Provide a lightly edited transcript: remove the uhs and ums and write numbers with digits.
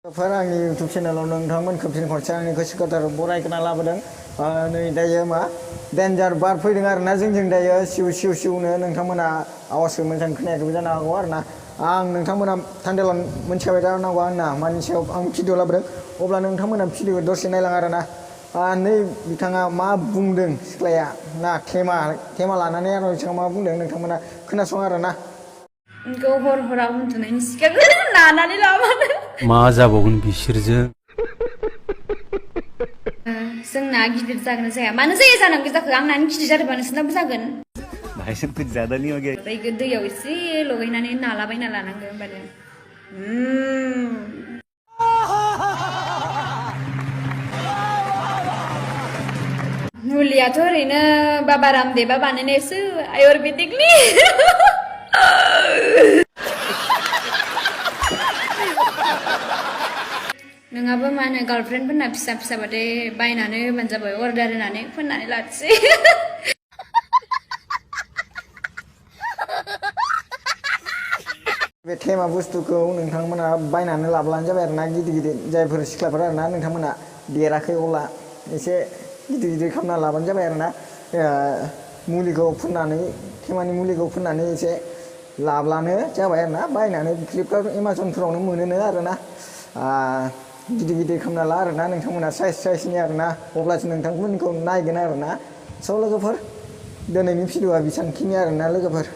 आंनि इउटुब चेनेलाव नोंथांमोन खोमसिन खनसे आंनि गोसो गोथार बरायना लाबोदों। नै दायो मा डेन्जार बार फैदों आरोना जोंजों दायो सिउ सिउ सिउनो नोंथांमोना आवाजखौ मोजां खोनायाखैबो जानो हागौ आरोना। आं नोंथांमोना थान्देलन मोनथिखाबाय जानांगौ आंना मानि सायाव आं भिडिअ लाबोदों। अब्ला नोंथांमोना भिडिअखौ दसे नायलां आरोना। नै बिथाङा मा बुंदों सिख्लाया ना थेमा लानानै आरो बिथाङा मा बुंदों नोंथांमोना खोनासं आरोना। नोंखौ हर हराव उन्दुनायनि सिगां नानानै लाबानो मा जाबावगोन बिसोरजों जोंना गिदिर जागोन जाया मानो जाया जानांगौ जाखो आंनानो गिदिर जादोंबा नोंसोरनाबो जागोन। भाई सब कुछ ज्यादा नहीं हो गया दैयाव एसे लगायनानै नालाबायना लानांगौ होमबानो मुलियाथ' ओरैनो बाबा रामदेबा बानायनायसो आयुर्वेदिकनि नोंहाबो मा होनो गार्लफ्रेन्डफोरना फिसा फिसाबाथाय बायनानै होबानो जाबाय अर्डार होनानै फोननानै लानोसै। बे थेमा बुस्थुखौ नोंथांमोना बायनानै लाब्लानो जाबाय आरोना गिदिर गिदिर जायफोर सिख्लाफोर आरोना नोंथांमोना देराखै अब्ला एसे गिदिर गिदिर खालामना लाबानो जाबाय आरोना। मुलिखौ फुननानै थेमानि मुलिखौ फुननानै एसे लाब्लानो जाबाय आरोना। बायनानै फ्लिपकार्ट एमाजनफोरावनो मोनोनो आरोना। गिदिर गिदिर खालामना ला आरोना नोंथांमोना साइजनि आरोना। अब्लासो नोंथांमोनखौ नायगोन आरोना। स' लोगोफोर दिनैनि भिडिअआ बेसांखिनि आरोना लोगोफोर।